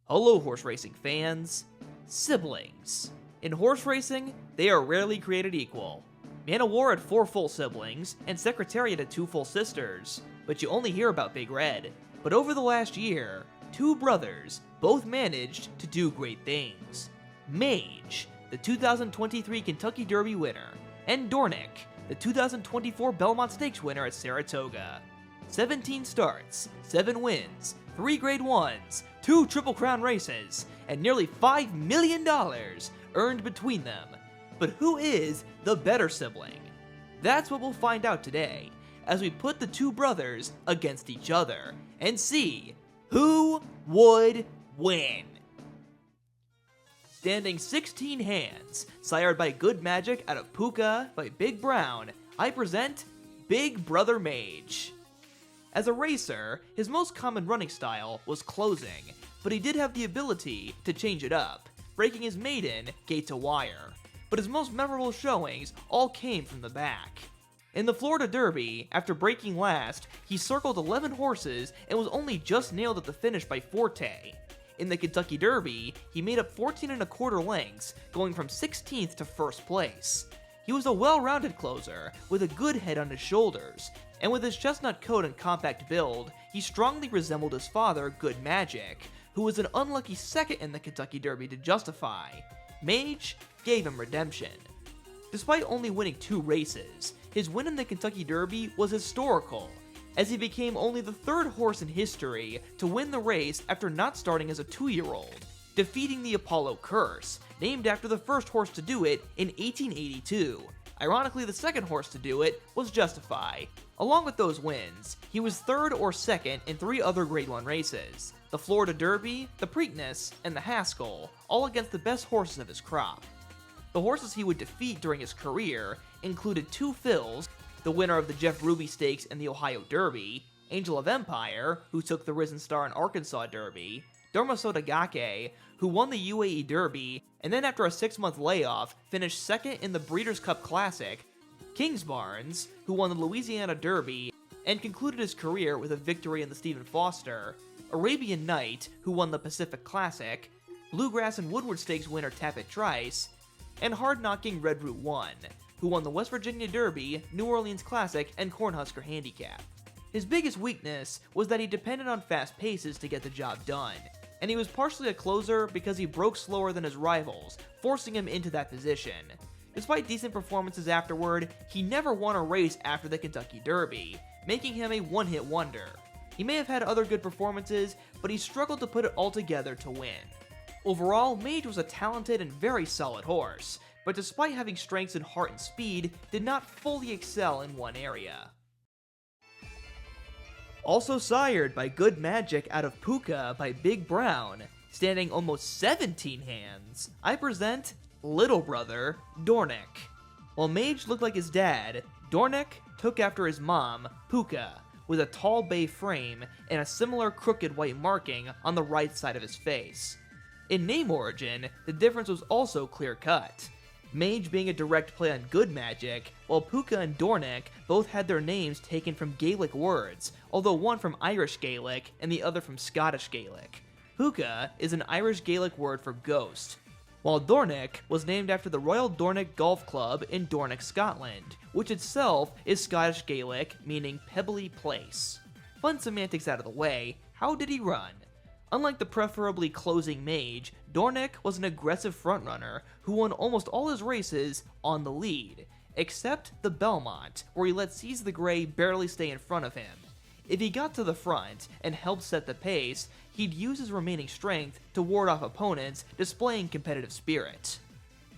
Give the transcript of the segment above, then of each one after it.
Hello horse racing fans. Siblings. In horse racing, they are rarely created equal. Man of War had 4 full siblings, and Secretariat had 2 full sisters, but you only hear about Big Red. But over the last year, 2 brothers both managed to do great things. Mage, the 2023 Kentucky Derby winner, and Dornoch, the 2024 Belmont Stakes winner at Saratoga. 17 starts, 7 wins, 3 Grade 1s, 2 Triple Crown races, and nearly $5 million earned between them. But who is the better sibling? That's what we'll find out today, as we put the 2 brothers against each other, and see who would win. Standing 16 hands, sired by Good Magic out of Puka by Big Brown, I present Big Brother Mage. As a racer, his most common running style was closing, but he did have the ability to change it up, breaking his maiden gate to wire. But his most memorable showings all came from the back. In the Florida Derby, after breaking last, he circled 11 horses and was only just nailed at the finish by Forte. In the Kentucky Derby, he made up 14 1/4 lengths, going from 16th to 1st place. He was a well-rounded closer, with a good head on his shoulders, and with his chestnut coat and compact build, he strongly resembled his father, Good Magic, who was an unlucky 2nd in the Kentucky Derby to justify. Mage gave him redemption. Despite only winning 2 races, his win in the Kentucky Derby was historical, as he became only the 3rd horse in history to win the race after not starting as a 2-year-old, defeating the Apollo Curse, named after the first horse to do it in 1882. Ironically, the 2nd horse to do it was Justify. Along with those wins, he was 3rd or 2nd in 3 other Grade 1 races: the Florida Derby, the Preakness, and the Haskell, all against the best horses of his crop. The horses he would defeat during his career included 2 fills, the winner of the Jeff Ruby Stakes and the Ohio Derby, Angel of Empire, who took the Risen Star and Arkansas Derby, Dormosoda Gake, who won the UAE Derby, and then after a 6-month layoff, finished 2nd in the Breeders' Cup Classic, Kingsbarns, who won the Louisiana Derby, and concluded his career with a victory in the Stephen Foster, Arabian Knight, who won the Pacific Classic, Bluegrass and Woodward Stakes winner Tapit Trice, and hard-knocking Red Route 1, who won the West Virginia Derby, New Orleans Classic, and Cornhusker Handicap. His biggest weakness was that he depended on fast paces to get the job done, and he was partially a closer because he broke slower than his rivals, forcing him into that position. Despite decent performances afterward, he never won a race after the Kentucky Derby, making him a one-hit wonder. He may have had other good performances, but he struggled to put it all together to win. Overall, Mage was a talented and very solid horse, but despite having strengths in heart and speed, did not fully excel in one area. Also sired by Good Magic out of Puka by Big Brown, standing almost 17 hands, I present little brother Dornoch. While Mage looked like his dad, Dornoch took after his mom, Puka, with a tall bay frame and a similar crooked white marking on the right side of his face. In name origin, the difference was also clear-cut, Mage being a direct play on Good Magic, while Puka and Dornoch both had their names taken from Gaelic words, although one from Irish Gaelic and the other from Scottish Gaelic. Puka is an Irish Gaelic word for ghost, while Dornoch was named after the Royal Dornoch Golf Club in Dornoch, Scotland, which itself is Scottish Gaelic meaning pebbly place. Fun semantics out of the way, how did he run? Unlike the preferably closing Mage, Dornoch was an aggressive frontrunner who won almost all his races on the lead, except the Belmont, where he let Seize the Grey barely stay in front of him. If he got to the front and helped set the pace, he'd use his remaining strength to ward off opponents, displaying competitive spirit.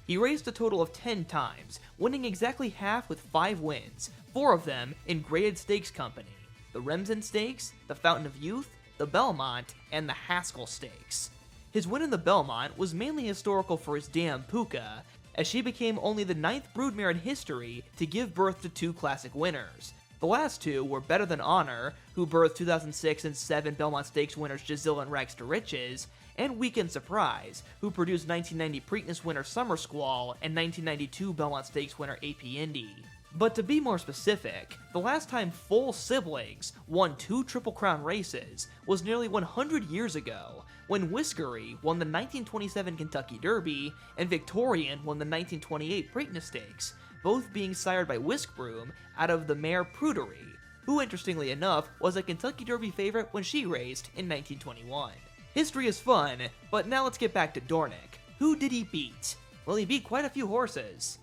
He raced a total of 10 times, winning exactly half with 5 wins, 4 of them in graded stakes company: the Remsen Stakes, the Fountain of Youth, the Belmont, and the Haskell Stakes. His win in the Belmont was mainly historical for his dam Puka, as she became only the 9th broodmare in history to give birth to 2 classic winners. The last 2 were Better Than Honor, who birthed 2006 and 7 Belmont Stakes winners Giselle and Rags to Riches, and Weekend Surprise, who produced 1990 Preakness winner Summer Squall and 1992 Belmont Stakes winner AP Indy. But to be more specific, the last time full siblings won 2 Triple Crown races was nearly 100 years ago, when Whiskery won the 1927 Kentucky Derby and Victorian won the 1928 Preakness Stakes, both being sired by Whiskbroom out of the mare Prudery, who interestingly enough was a Kentucky Derby favorite when she raced in 1921. History is fun, but now let's get back to Dornoch. Who did he beat? Well, he beat quite a few horses.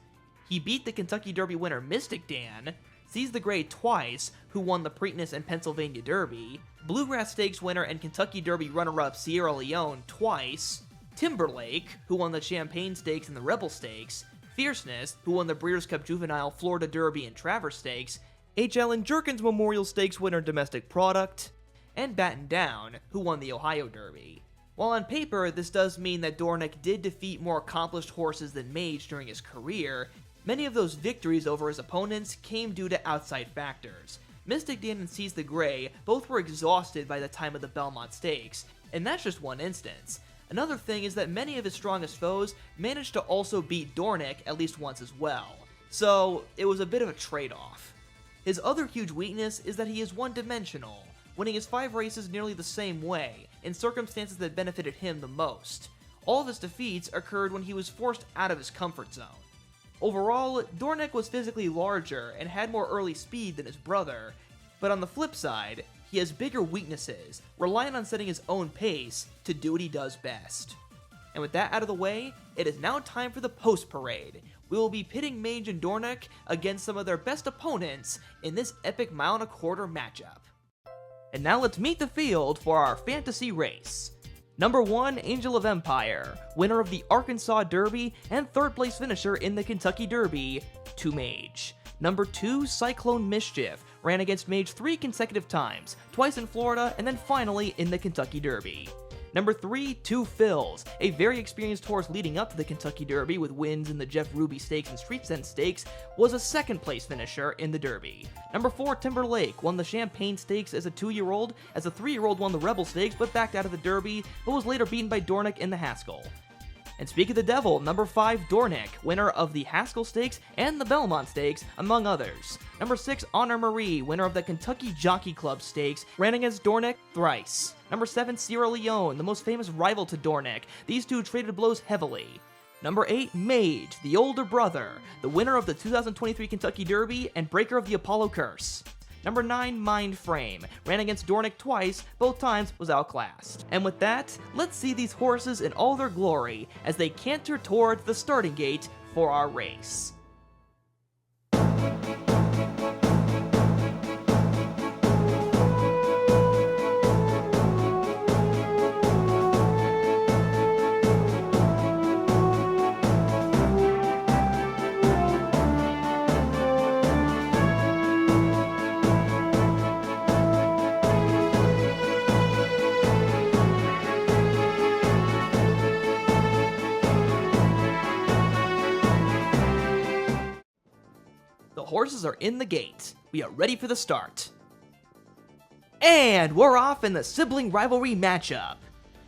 He beat the Kentucky Derby winner Mystic Dan, Seize the Grey twice, who won the Preakness and Pennsylvania Derby, Bluegrass Stakes winner and Kentucky Derby runner-up Sierra Leone twice, Timberlake, who won the Champagne Stakes and the Rebel Stakes, Fierceness, who won the Breeders' Cup Juvenile, Florida Derby, and Travers Stakes, H. Allen Jerkins Memorial Stakes winner Domestic Product, and Batten Down, who won the Ohio Derby. While on paper, this does mean that Dornoch did defeat more accomplished horses than Mage during his career, many of those victories over his opponents came due to outside factors. Mystic Dan and Seize the Grey both were exhausted by the time of the Belmont Stakes, and that's just one instance. Another thing is that many of his strongest foes managed to also beat Dornoch at least once as well, so it was a bit of a trade-off. His other huge weakness is that he is one-dimensional, winning his 5 races nearly the same way, in circumstances that benefited him the most. All of his defeats occurred when he was forced out of his comfort zone. Overall, Dornoch was physically larger and had more early speed than his brother, but on the flip side, he has bigger weaknesses, relying on setting his own pace to do what he does best. And with that out of the way, it is now time for the post-parade. We will be pitting Mage and Dornoch against some of their best opponents in this epic mile-and-a-quarter matchup. And now let's meet the field for our fantasy race. Number 1, Angel of Empire, winner of the Arkansas Derby and 3rd place finisher in the Kentucky Derby, to Mage. Number 2, Cyclone Mischief, ran against Mage 3 consecutive times, twice in Florida and then finally in the Kentucky Derby. Number 3, Two Phils, a very experienced horse leading up to the Kentucky Derby with wins in the Jeff Ruby Stakes and Street Sense Stakes, was a 2nd place finisher in the Derby. Number 4, Timberlake, won the Champagne Stakes as a 2-year-old, as a 3-year-old won the Rebel Stakes but backed out of the Derby, but was later beaten by Dornoch in the Haskell. And speak of the devil, number 5, Dornoch, winner of the Haskell Stakes and the Belmont Stakes, among others. Number 6, Honor Marie, winner of the Kentucky Jockey Club Stakes, ran against Dornoch thrice. Number 7, Sierra Leone, the most famous rival to Dornoch. These two traded blows heavily. Number 8, Mage, the older brother, the winner of the 2023 Kentucky Derby and breaker of the Apollo Curse. Number 9, Mind Frame, ran against Dornoch twice, both times was outclassed. And with that, let's see these horses in all their glory as they canter towards the starting gate for our race. Horses are in the gate. We are ready for the start. And we're off in the sibling rivalry matchup.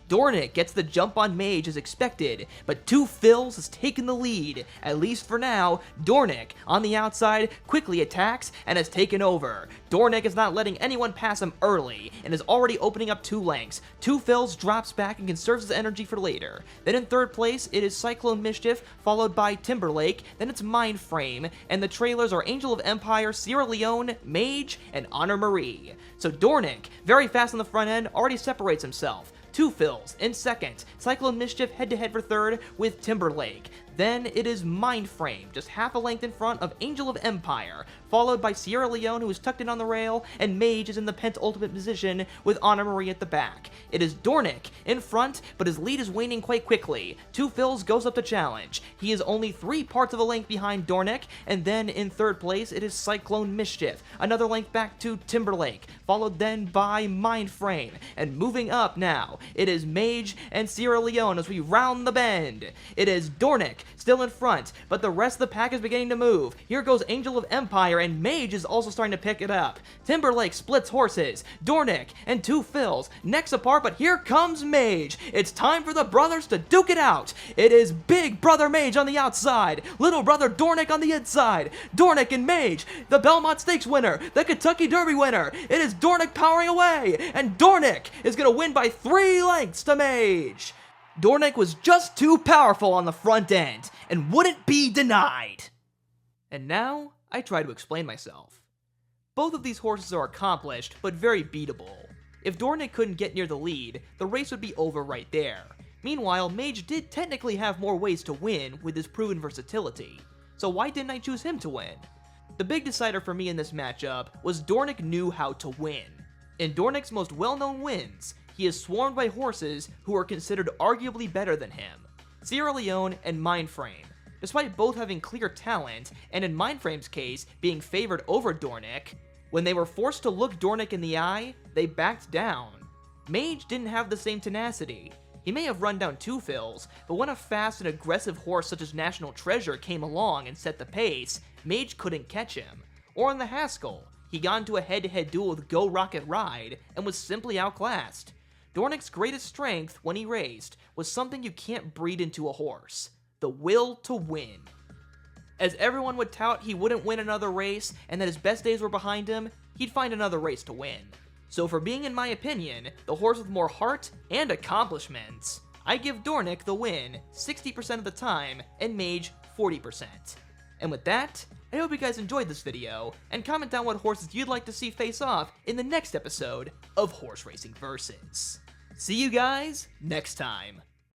Dornoch gets the jump on Mage as expected, but Two Phils has taken the lead. At least for now, Dornoch, on the outside, quickly attacks and has taken over. Dornoch is not letting anyone pass him early, and is already opening up 2 lengths. Two Phils drops back and conserves his energy for later. Then in 3rd place, it is Cyclone Mischief, followed by Timberlake, then it's Mind Frame, and the trailers are Angel of Empire, Sierra Leone, Mage, and Honor Marie. So Dornoch, very fast on the front end, already separates himself. Two Phils in 2nd, Cyclone Mischief head-to-head for 3rd with Timberlake. Then it is Mind Frame, just half a length in front of Angel of Empire, followed by Sierra Leone, who is tucked in on the rail, and Mage is in the penultimate position with Honor Marie at the back. It is Dornoch in front, but his lead is waning quite quickly. Two Phils goes up to challenge. He is only 3 parts of a length behind Dornoch, and then in 3rd place it is Cyclone Mischief, another length back to Timberlake, followed then by Mind Frame. And moving up now It is Mage and Sierra Leone as we round the bend. It is Dornoch still in front, but the rest of the pack is beginning to move. Here goes Angel of Empire, and Mage is also starting to pick it up. Timberlake splits horses. Dornoch and two fills, necks apart, but here comes Mage. It's time for the brothers to duke it out. It is Big Brother Mage on the outside, Little Brother Dornoch on the inside. Dornoch and Mage, the Belmont Stakes winner, the Kentucky Derby winner. It is Dornoch powering away, and Dornoch is going to win by 3 lengths to Mage. Dornoch was just too powerful on the front end, and wouldn't be denied. And now, I try to explain myself. Both of these horses are accomplished, but very beatable. If Dornoch couldn't get near the lead, the race would be over right there. Meanwhile, Mage did technically have more ways to win with his proven versatility, so why didn't I choose him to win? The big decider for me in this matchup was Dornoch knew how to win. In Dornoch's most well-known wins, he is swarmed by horses who are considered arguably better than him, Sierra Leone and Mindframe. Despite both having clear talent, and in Mindframe's case, being favored over Dornoch, when they were forced to look Dornoch in the eye, they backed down. Mage didn't have the same tenacity. He may have run down 2 fills, but when a fast and aggressive horse such as National Treasure came along and set the pace, Mage couldn't catch him. Or in the Haskell, he got into a head-to-head duel with Go Rocket Ride and was simply outclassed. Dornoch's greatest strength when he raced was something you can't breed into a horse: the will to win. As everyone would tout he wouldn't win another race and that his best days were behind him, he'd find another race to win. So for being, in my opinion, the horse with more heart and accomplishments, I give Dornoch the win 60% of the time and Mage 40%. And with that, I hope you guys enjoyed this video, and comment down what horses you'd like to see face off in the next episode of Horse Racing Versus. See you guys next time.